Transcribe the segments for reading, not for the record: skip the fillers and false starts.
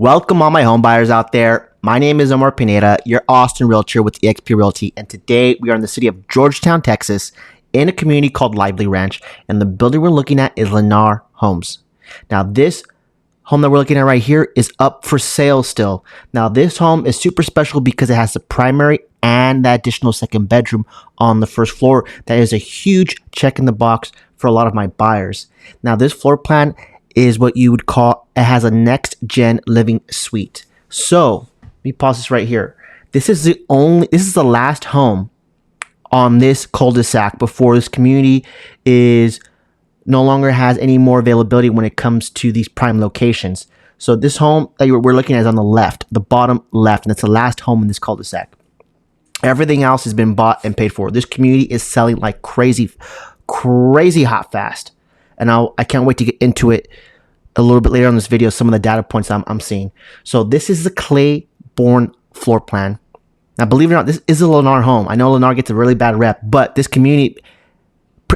Welcome all my home buyers out there. My name is Omar Pineda, your Austin realtor with eXp Realty, and today we are in the city of Georgetown, Texas, in a community called Lively Ranch, and the building we're looking at is Lennar Homes. Now this home that we're looking at right here is up for sale still. Now this home is super special because it has the primary and that additional second bedroom on the first floor. That is a huge check in the box for a lot of my buyers. Now this floor plan is what you would call, it has a next gen living suite. So let me pause this right here. This is the last home on this cul-de-sac before this community is no longer has any more availability when it comes to these prime locations. So this home that we're looking at is on the left, the bottom left, and it's the last home in this cul-de-sac. Everything else has been bought and paid for. This community is selling like crazy hot fast. And I can't wait to get into it a little bit later on this video, some of the data points I'm seeing. So this is the Claiborne floor plan. Now, believe it or not, this is a Lennar home. I know Lennar gets a really bad rep, but this community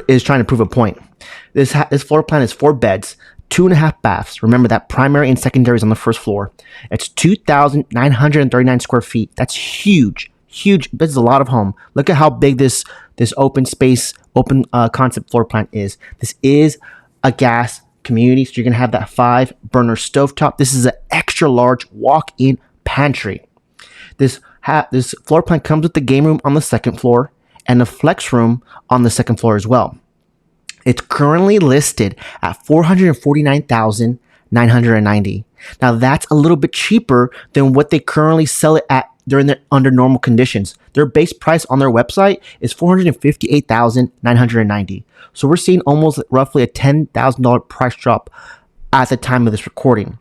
is trying to prove a point. This floor plan is 4 beds, 2.5 baths. Remember that primary and secondary is on the first floor. It's 2,939 square feet. That's huge. Huge. This is a lot of home. Look at how big this open space, open concept floor plan is. This is a gas community, so you're gonna have that 5-burner stovetop. This is an extra large walk-in pantry. This floor plan comes with the game room on the second floor and the flex room on the second floor as well. It's currently listed at $449,990. Now that's a little bit cheaper than what they currently sell it at under normal conditions. Their base price on their website is $458,990. So we're seeing almost roughly a $10,000 price drop at the time of this recording.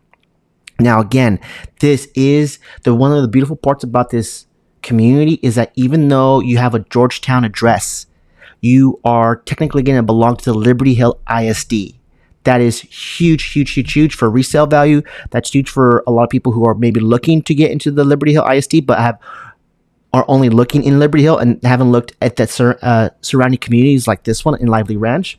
Now again, this is one of the beautiful parts about this community is that even though you have a Georgetown address, you are technically going to belong to the Liberty Hill ISD. That is huge for resale value. That's huge for a lot of people who are maybe looking to get into the Liberty Hill ISD, but are only looking in Liberty Hill and haven't looked at the surrounding communities like this one in Lively Ranch.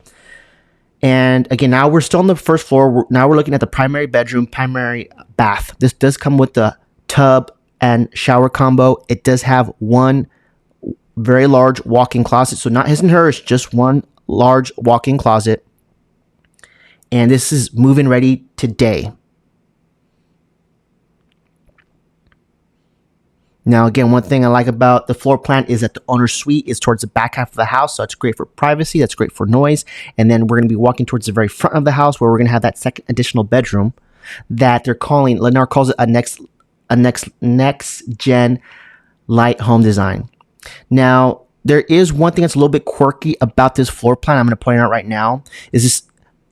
And again, now we're still on the first floor. Now we're looking at the primary bedroom, primary bath. This does come with the tub and shower combo. It does have one very large walk-in closet. So not his and hers, just one large walk-in closet. And this is move-in ready today. Now, again, one thing I like about the floor plan is that the owner's suite is towards the back half of the house. So it's great for privacy. That's great for noise. And then we're going to be walking towards the very front of the house where we're going to have that second additional bedroom that Lennar calls it a next gen light home design. Now, there is one thing that's a little bit quirky about this floor plan. I'm going to point out right now is this.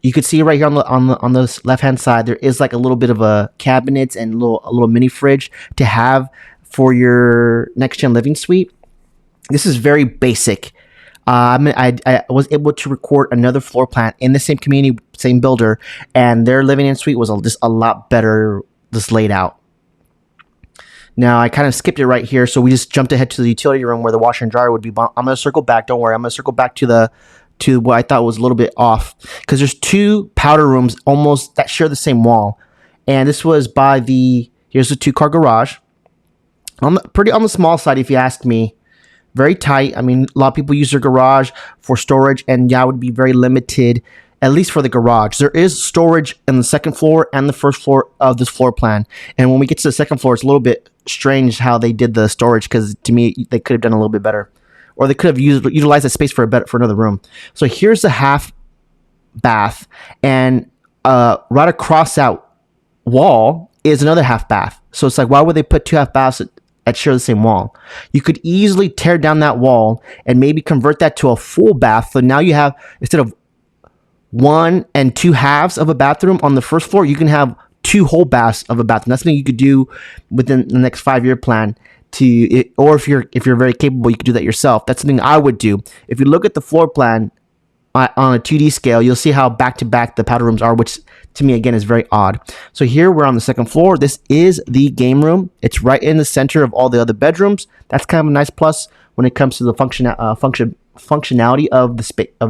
You could see right here on the left hand side, there is like a little bit of a cabinets and a little mini fridge to have for your next gen living suite. This is very basic. I was able to record another floor plan in the same community, same builder, and their living in suite was just a lot better just laid out. Now I kind of skipped it right here, so we just jumped ahead to the utility room where the washer and dryer would be. I'm going to circle back. Don't worry, I'm going to circle back to what I thought was a little bit off, because there's 2 powder rooms almost that share the same wall, and this was here's a 2-car garage. Pretty on the small side, if you ask me. Very tight. I mean, a lot of people use their garage for storage, and yeah, it would be very limited, at least for the garage. There is storage in the second floor and the first floor of this floor plan, and when we get to the second floor, it's a little bit strange how they did the storage, because to me, they could have done a little bit better. Or they could have utilized that space for another room. So here's the half bath, and right across that wall is another half bath. So it's like, why would they put 2 half baths that share the same wall? You could easily tear down that wall and maybe convert that to a full bath. So now you have, instead of 1 and 2 halves of a bathroom on the first floor, you can have 2 whole baths of a bathroom. That's something you could do within the next 5-year plan. Or if you're very capable, you could do that yourself. That's something I would do. If you look at the floor plan on a 2D scale, you'll see how back to back the powder rooms are, which to me again is very odd. So here we're on the second floor. This is the game room. It's right in the center of all the other bedrooms. That's kind of a nice plus when it comes to the functionality of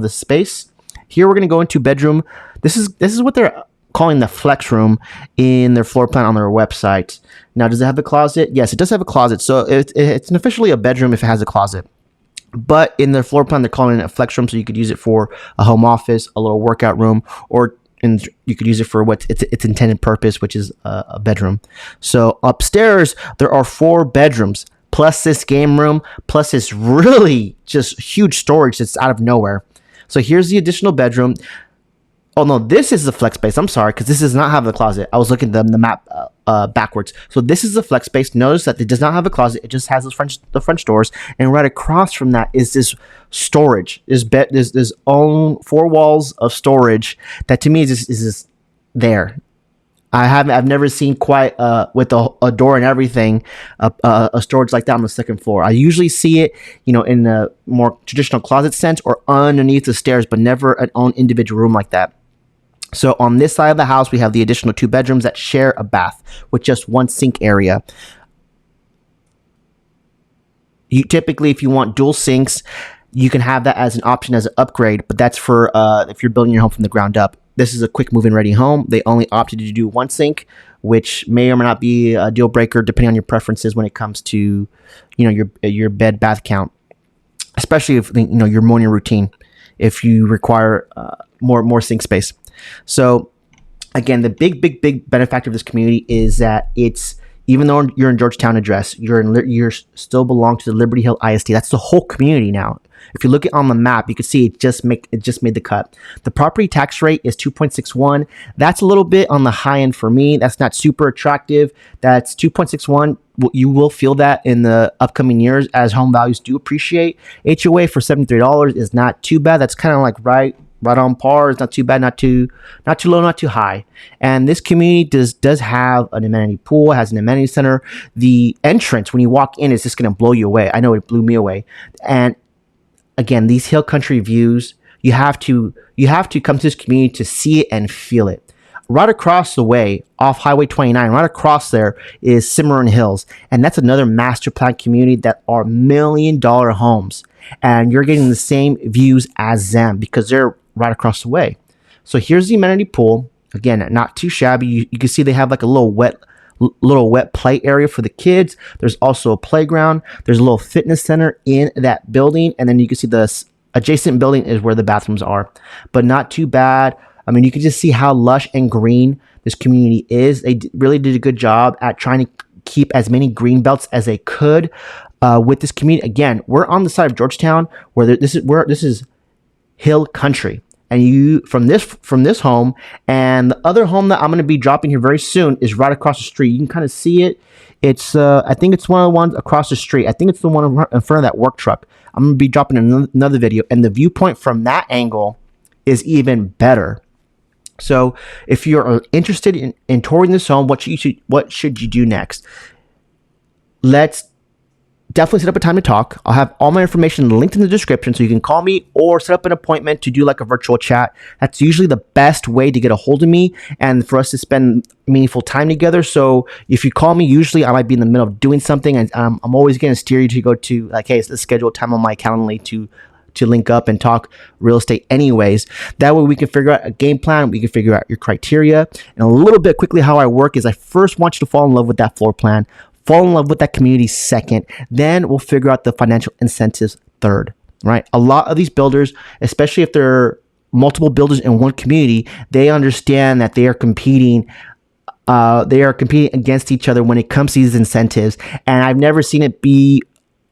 the space. Here we're going to go into bedroom. This is what they're calling the flex room in their floor plan on their website. Now, does it have a closet? Yes, it does have a closet. So it's officially a bedroom if it has a closet. But in their floor plan, they're calling it a flex room, so you could use it for a home office, a little workout room, and you could use it for what its intended purpose, which is a bedroom. So upstairs, there are 4 bedrooms, plus this game room, plus this really just huge storage that's out of nowhere. So here's the additional bedroom. Oh no, this is the flex space. I'm sorry, because this does not have a closet. I was looking at the map backwards. So this is the flex space. Notice that it does not have a closet. It just has the French doors, and right across from that is this storage. There's own 4 walls of storage that to me is just there. I've never seen quite with a door and everything a storage like that on the second floor. I usually see it, in a more traditional closet sense or underneath the stairs, but never an own individual room like that. So on this side of the house, we have the additional 2 bedrooms that share a bath with just 1 sink area. You typically, if you want dual sinks, you can have that as an option as an upgrade, but that's for if you're building your home from the ground up. This is a quick move-in ready home. They only opted to do 1 sink, which may or may not be a deal breaker depending on your preferences when it comes to, your bed bath count, especially if your morning routine. If you require more sink space. So again, the big benefactor of this community is that it's, even though you're in Georgetown address, you're still belong to the Liberty Hill ISD. That's the whole community now. If you look at on the map, you can see it just made the cut. The property tax rate is 2.61. That's a little bit on the high end for me. That's not super attractive. That's 2.61. You will feel that in the upcoming years as home values do appreciate. HOA for $73 is not too bad. That's kind of like right on par. It's not too bad, not too low, not too high. And this community does have an amenity pool, has an amenity center. The entrance when you walk in is just going to blow you away. I know it blew me away. And again, these hill country views, you have to come to this community to see it and feel it. Right across the way, off Highway 29, right across there is Cimarron Hills, and that's another master plan community that are $1 million homes, and you're getting the same views as them because they're right across the way. So here's the amenity pool. Again, not too shabby. You can see they have like a little wet play area for the kids. There's also a playground. There's a little fitness center in that building, and then you can see the adjacent building is where the bathrooms are, but not too bad. I mean, you can just see how lush and green this community is. They really did a good job at trying to keep as many green belts as they could with this community. Again, we're on the side of Georgetown where this is hill country. And you from this home, and the other home that I'm going to be dropping here very soon is right across the street. You can kind of see it. It's I think it's one of the ones across the street. I think it's the one in front of that work truck. I'm going to be dropping another video, and the viewpoint from that angle is even better. So if you're interested in touring this home, what should you do next? Let's definitely set up a time to talk. I'll have all my information linked in the description so you can call me or set up an appointment to do like a virtual chat. That's usually the best way to get a hold of me and for us to spend meaningful time together. So if you call me, usually I might be in the middle of doing something, and I'm always going to steer you to go to like, hey, let's schedule time on my Calendly to link up and talk real estate anyways. That way we can figure out a game plan. We can figure out your criteria. And a little bit quickly how I work is I first want you to fall in love with that floor plan, fall in love with that community second, then we'll figure out the financial incentives third, right? A lot of these builders, especially if they're multiple builders in one community, they understand that they are competing against each other when it comes to these incentives. And I've never seen it be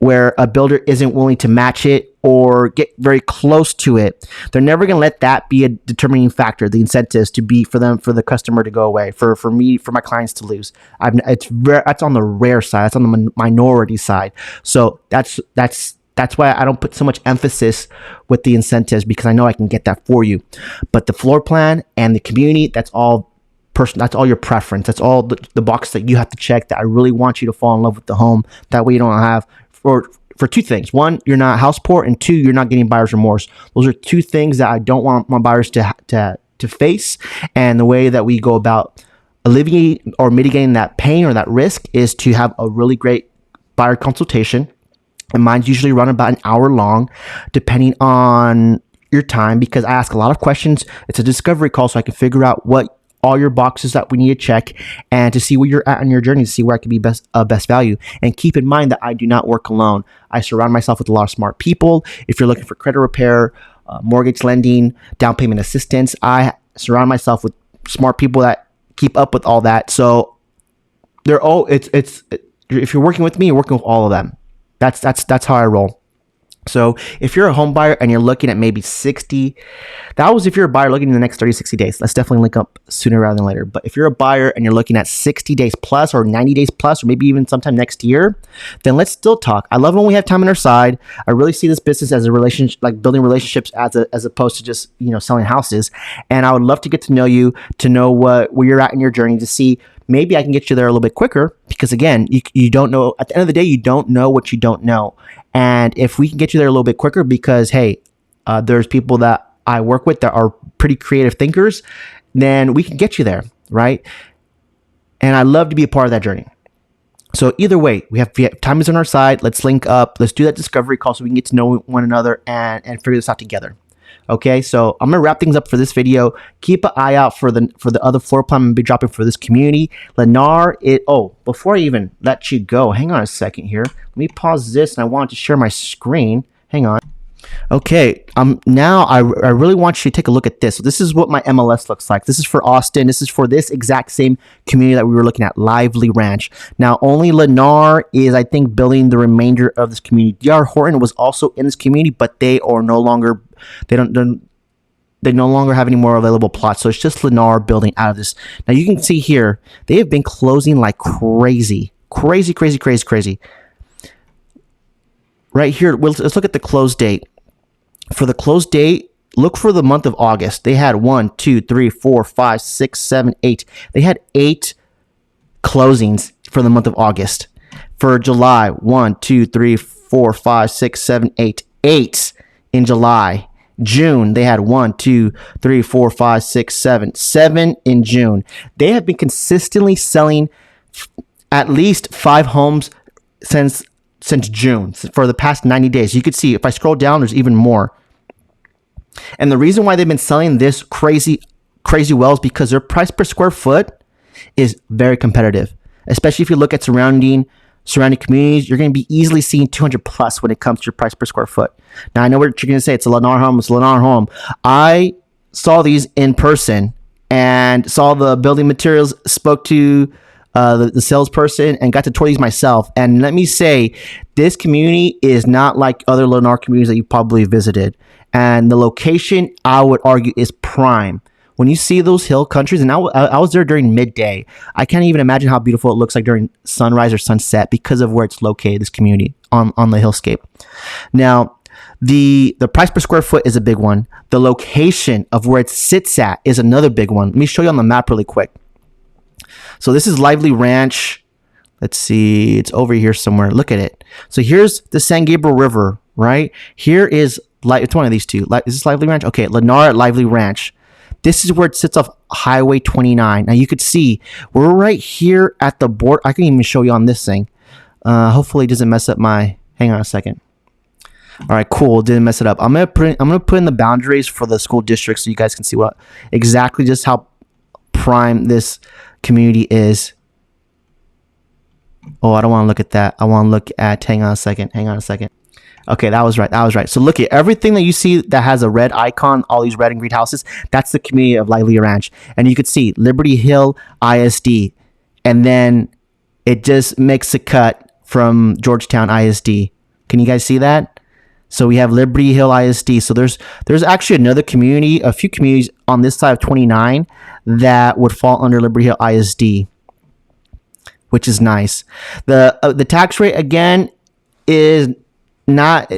where a builder isn't willing to match it or get very close to it. They're never going to let that be a determining factor, the incentives to be for the customer to go away, for my clients to lose. That's on the rare side. That's on the minority side. So that's why I don't put so much emphasis with the incentives, because I know I can get that for you. But the floor plan and the community, that's all your preference. That's all the box that you have to check, that I really want you to fall in love with the home. That way you don't have for two things. One, you're not house poor, and two, you're not getting buyer's remorse. Those are two things that I don't want my buyers to face. And the way that we go about alleviating or mitigating that pain or that risk is to have a really great buyer consultation. And mine's usually run about an hour long, depending on your time, because I ask a lot of questions. It's a discovery call, so I can figure out what all your boxes that we need to check, and to see where you're at on your journey, to see where I can be best value. And keep in mind that I do not work alone. I surround myself with a lot of smart people. If you're looking for credit repair, mortgage lending, down payment assistance, I surround myself with smart people that keep up with all that. So they're all if you're working with me, you're working with all of them. That's how I roll. So if you're a home buyer and you're looking at maybe 60, that was if you're a buyer looking in the next 30, 60 days. Let's definitely link up sooner rather than later. But if you're a buyer and you're looking at 60 days plus or 90 days plus, or maybe even sometime next year, then let's still talk. I love when we have time on our side. I really see this business as a relationship, like building relationships as opposed to just, selling houses. And I would love to get to know you, to know where you're at in your journey, to see maybe I can get you there a little bit quicker, because again, you don't know, at the end of the day, you don't know what you don't know. And if we can get you there a little bit quicker, because hey, there's people that I work with that are pretty creative thinkers, then we can get you there, right? And I'd love to be a part of that journey. So either way, we have time is on our side. Let's link up. Let's do that discovery call so we can get to know one another and figure this out together. Okay, so I'm gonna wrap things up for this video. Keep an eye out for the other floor plan I'm gonna be dropping for this community. Lennar, before I even let you go, hang on a second here. Let me pause this, and I want to share my screen. Hang on. Okay, now I really want you to take a look at this. So this is what my MLS looks like. This is for Austin. This is for this exact same community that we were looking at, Lively Ranch. Now, only Lennar is, I think, building the remainder of this community. D.R. Horton was also in this community, but they are no longer, they no longer have any more available plots. So it's just Lennar building out of this. Now you can see here, they have been closing like crazy. Right here, let's look at the close date. For the close date, look for the month of August. They had 1, 2, 3, 4, 5, 6, 7, 8. They had 8 closings for the month of August. For July, 1, 2, 3, 4, 5, 6, 7, 8. 8 in July. June, they had 1, 2, 3, 4, 5, 6, 7. 7 in June. They have been consistently selling at least 5 homes since June, for the past 90 days. You could see, if I scroll down, there's even more. And the reason why they've been selling this crazy well is because their price per square foot is very competitive. Especially if you look at surrounding communities, you're going to be easily seeing 200 plus when it comes to your price per square foot. Now, I know what you're going to say. It's a Lennar home. It's a Lennar home. I saw these in person and saw the building materials, spoke to the salesperson, and got to tour these myself. And let me say, this community is not like other Lennar communities that you probably visited. And the location, I would argue, is prime. When you see those hill countries, and I was there during midday, I can't even imagine how beautiful it looks like during sunrise or sunset because of where it's located, this community on the hillscape. Now, the price per square foot is a big one. The location of where it sits at is another big one. Let me show you on the map really quick. So this is Lively Ranch. Let's see, it's over here somewhere. Look at it. So here's the San Gabriel River, right? Here is, it's one of these two. Is this Lively Ranch? Okay, Lennar at Lively Ranch. This is where it sits off Highway 29. Now you could see we're right here at the border. I can even show you on this thing. Hopefully it doesn't mess up my, hang on a second. All right, cool. Didn't mess it up. I'm gonna put in the boundaries for the school district so you guys can see what exactly just how prime this community is. Oh, I don't want to look at that. I want to look at, hang on a second. Okay, that was right. So look at everything that you see that has a red icon, all these red and green houses, that's the community of Lively Ranch. And you could see Liberty Hill ISD, and then it just makes a cut from Georgetown ISD. Can you guys see that? So we have Liberty Hill ISD. So there's actually another community, a few communities on this side of 29 that would fall under Liberty Hill ISD, which is nice. The tax rate again is not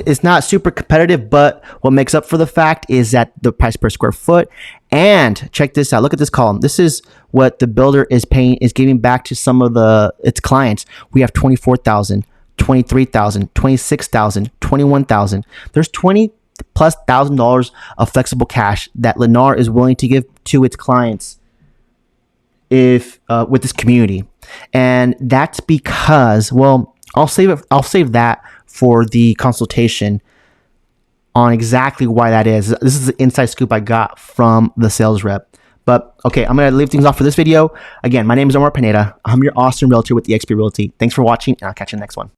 super competitive, but what makes up for the fact is that the price per square foot. And check this out. Look at this column. This is what the builder is giving back to some of its clients. We have $24,000, $23,000, $26,000, $21,000. There's $20,000+ of flexible cash that Lennar is willing to give to its clients with this community. And that's because, well, I'll save that for the consultation on exactly why that is. This is the inside scoop I got from the sales rep. But okay, I'm going to leave things off for this video. Again, my name is Omar Pineda. I'm your Austin realtor with eXp Realty. Thanks for watching, and I'll catch you in the next one.